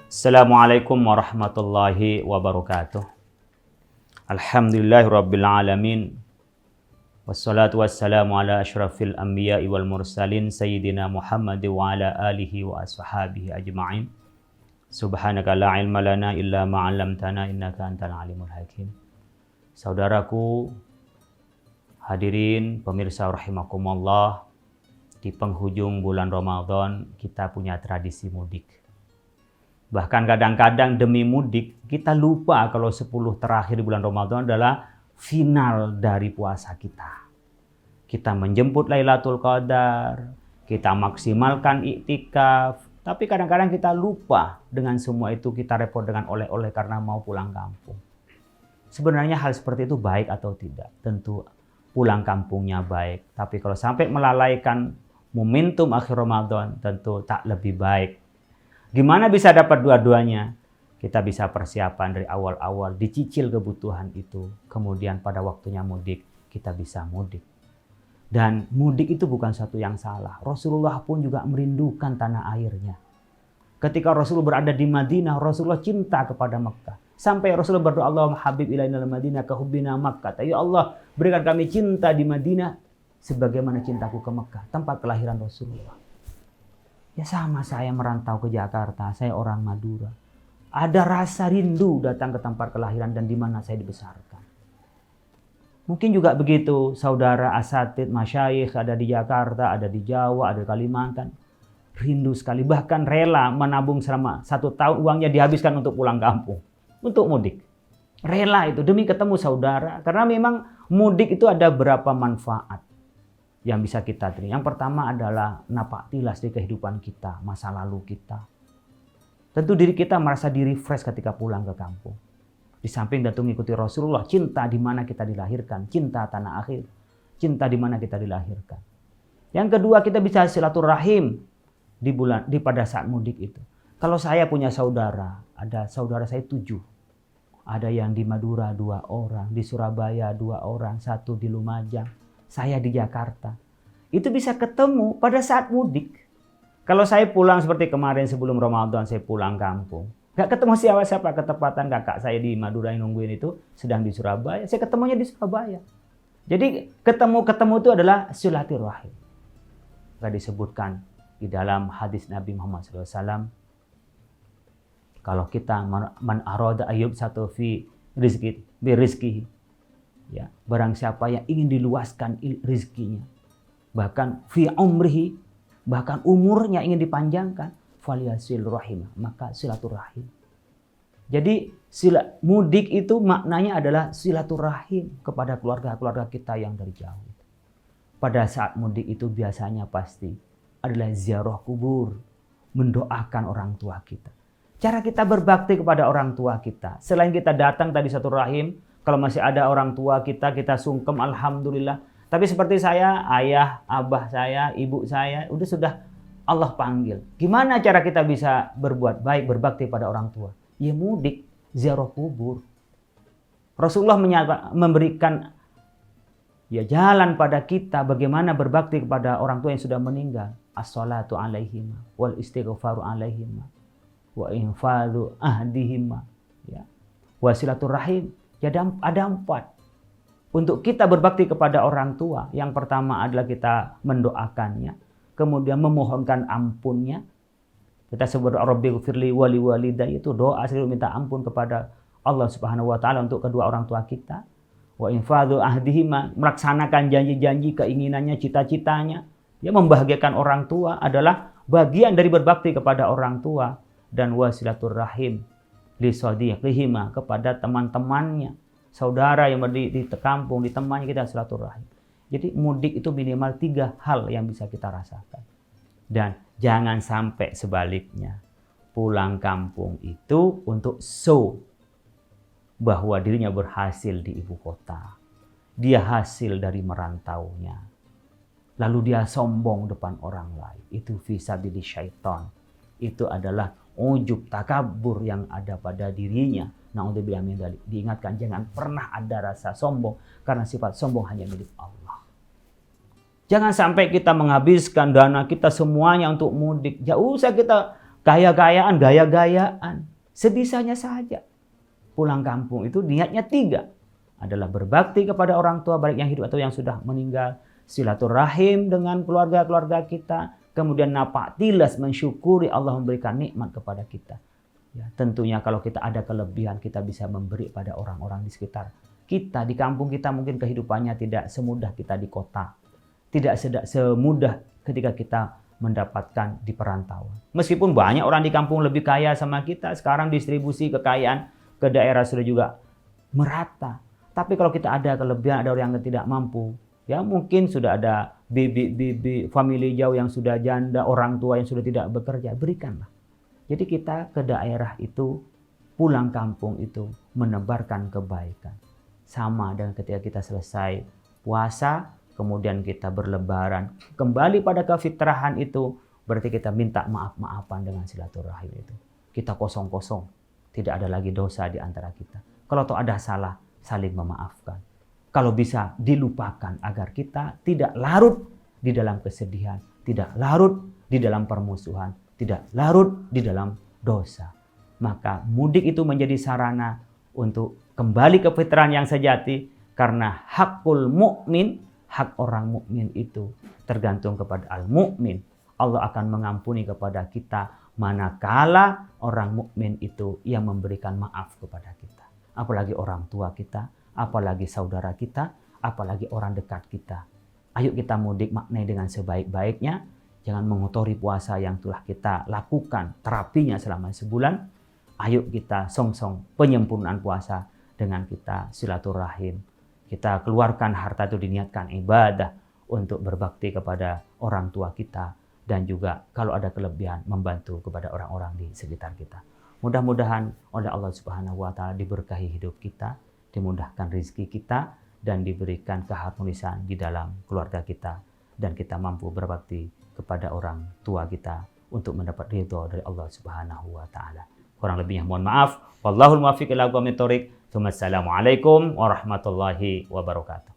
Assalamualaikum warahmatullahi wabarakatuh. Alhamdulillahirabbil alamin. Wassalatu wassalamu ala asyrafil anbiya'i wal mursalin sayyidina Muhammad wa ala alihi wa ashabihi ajma'in. Subhanaka la ilma lana illa ma 'allamtana innaka antal alimul hakim. Saudaraku, hadirin pemirsa rahimakumullah, di penghujung bulan Ramadan kita punya tradisi mudik. Bahkan kadang-kadang demi mudik kita lupa kalau 10 terakhir di bulan Ramadan adalah final dari puasa kita. Kita menjemput Lailatul Qadar, kita maksimalkan iktikaf, tapi kadang-kadang kita lupa dengan semua itu, kita repot dengan oleh-oleh karena mau pulang kampung. Sebenarnya hal seperti itu baik atau tidak? Tentu pulang kampungnya baik, tapi kalau sampai melalaikan momentum akhir Ramadan tentu tak lebih baik. Gimana bisa dapat dua-duanya? Kita bisa persiapan dari awal-awal, dicicil kebutuhan itu. Kemudian pada waktunya mudik, kita bisa mudik. Dan mudik itu bukan satu yang salah. Rasulullah pun juga merindukan tanah airnya. Ketika Rasulullah berada di Madinah, Rasulullah cinta kepada Mekah. Sampai Rasulullah berdoa, Allahumma habib ilainal Madinah kahubbina Makkah. Ya Allah, berikan kami cinta di Madinah sebagaimana cintaku ke Mekah, tempat kelahiran Rasulullah. Ya sama, saya merantau ke Jakarta, saya orang Madura. Ada rasa rindu datang ke tempat kelahiran dan di mana saya dibesarkan. Mungkin juga begitu, saudara asatid, masyayikh ada di Jakarta, ada di Jawa, ada di Kalimantan. Rindu sekali, bahkan rela menabung selama 1 tahun uangnya dihabiskan untuk pulang kampung, untuk mudik. Rela itu demi ketemu saudara, karena memang mudik itu ada berapa manfaat yang bisa kita terima. Yang pertama adalah napak tilas di kehidupan kita, masa lalu kita. Tentu diri kita merasa di-refresh ketika pulang ke kampung. Di samping tentu mengikuti Rasulullah, cinta di mana kita dilahirkan, cinta tanah akhir, cinta di mana kita dilahirkan. Yang kedua, kita bisa silaturahim pada saat mudik itu. Kalau saya punya saudara, ada saudara saya 7. Ada yang di Madura 2 orang, di Surabaya 2 orang, 1 di Lumajang. Saya di Jakarta. Itu bisa ketemu pada saat mudik. Kalau saya pulang seperti kemarin sebelum Ramadan, saya pulang kampung. Gak ketemu siapa-siapa, ketepatan kakak saya di Madura yang nungguin itu sedang di Surabaya. Saya ketemunya di Surabaya. Jadi ketemu itu adalah silaturahim. Gak disebutkan di dalam hadis Nabi Muhammad SAW. Kalau kita man arada ayyub satu fi rizki. Ya, barang siapa yang ingin diluaskan rizkinya, bahkan fi umrihi, bahkan umurnya ingin dipanjangkan, falyasil rahimah, maka silaturahim. Jadi mudik itu maknanya adalah silaturahim kepada keluarga-keluarga kita yang dari jauh. Pada saat mudik itu biasanya pasti adalah ziarah kubur, mendoakan orang tua kita. Cara kita berbakti kepada orang tua kita, selain kita datang tadi satu rahim, kalau masih ada orang tua kita sungkem, alhamdulillah. Tapi seperti saya, ayah, abah saya, ibu saya, sudah Allah panggil. Gimana cara kita bisa berbuat baik, berbakti pada orang tua? Ya mudik, ziarah kubur. Rasulullah memberikan jalan pada kita bagaimana berbakti kepada orang tua yang sudah meninggal. As-salatu alaihim wal istighfaru alaihim wa infadhu ahdihim wa silaturahim. Jadi ada 4. Untuk kita berbakti kepada orang tua, yang pertama adalah kita mendoakannya, kemudian memohonkan ampunnya. Kita sebut Rabbighfirli wa liwalidayya, itu doa selalu minta ampun kepada Allah Subhanahu wa taala untuk kedua orang tua kita. Wa infadhu ahdihima, melaksanakan janji-janji, keinginannya, cita-citanya. Ya, membahagiakan orang tua adalah bagian dari berbakti kepada orang tua. Dan wasilaturrahim li sadiqihima, kepada teman-temannya, saudara yang di kampung, di temannya, kita silaturahim. Jadi mudik itu minimal 3 hal yang bisa kita rasakan. Dan jangan sampai sebaliknya. Pulang kampung itu untuk show bahwa dirinya berhasil di ibu kota. Dia hasil dari merantaunya. Lalu dia sombong depan orang lain. Itu fisabilis syaitan. Itu adalah ujub, takabur yang ada pada dirinya. Na'udzubillah min dzalik. Diingatkan jangan pernah ada rasa sombong, karena sifat sombong hanya milik Allah. Jangan sampai kita menghabiskan dana kita semuanya untuk mudik. Gak usah kita gaya-gayaan. Sebisanya saja. Pulang kampung itu niatnya 3. Adalah berbakti kepada orang tua, baik yang hidup atau yang sudah meninggal. Silaturahim dengan keluarga-keluarga kita. Kemudian napak tilas mensyukuri Allah memberikan nikmat kepada kita. Ya, tentunya kalau kita ada kelebihan, kita bisa memberi pada orang-orang di sekitar kita. Di kampung kita mungkin kehidupannya tidak semudah kita di kota. Tidak semudah ketika kita mendapatkan di perantauan. Meskipun banyak orang di kampung lebih kaya sama kita, sekarang distribusi kekayaan ke daerah sudah juga merata. Tapi kalau kita ada kelebihan, ada orang yang tidak mampu, ya mungkin sudah ada bibi famili jauh yang sudah janda, orang tua yang sudah tidak bekerja, berikanlah. Jadi kita ke daerah itu, pulang kampung itu menebarkan kebaikan. Sama dengan ketika kita selesai puasa, kemudian kita berlebaran, kembali pada kefitrahan itu, berarti kita minta maaf-maafan dengan silaturahim itu. Kita kosong-kosong, tidak ada lagi dosa di antara kita. Kalau toh ada salah, saling memaafkan. Kalau bisa dilupakan agar kita tidak larut di dalam kesedihan, tidak larut di dalam permusuhan, tidak larut di dalam dosa. Maka mudik itu menjadi sarana untuk kembali ke fitrah yang sejati, karena hakul mukmin, hak orang mukmin itu tergantung kepada al-mukmin. Allah akan mengampuni kepada kita manakala orang mukmin itu yang memberikan maaf kepada kita. Apalagi orang tua kita, apalagi saudara kita, apalagi orang dekat kita. Ayo kita mudik maknai dengan sebaik-baiknya. Jangan mengotori puasa yang telah kita lakukan terapinya selama sebulan. Ayo kita song-song penyempurnaan puasa dengan kita silaturahim. Kita keluarkan harta itu diniatkan ibadah untuk berbakti kepada orang tua kita. Dan juga kalau ada kelebihan membantu kepada orang-orang di sekitar kita. Mudah-mudahan oleh Allah Subhanahu wa Ta'ala diberkahi hidup kita, dimudahkan rezeki kita, dan diberikan keharmonisan di dalam keluarga kita. Dan kita mampu berbakti kepada orang tua kita untuk mendapat ridho dari Allah Subhanahu wa Ta'ala. Kurang lebihnya mohon maaf. Wallahul muwaffiq ila aqwamit thoriq. Assalamualaikum warahmatullahi wabarakatuh.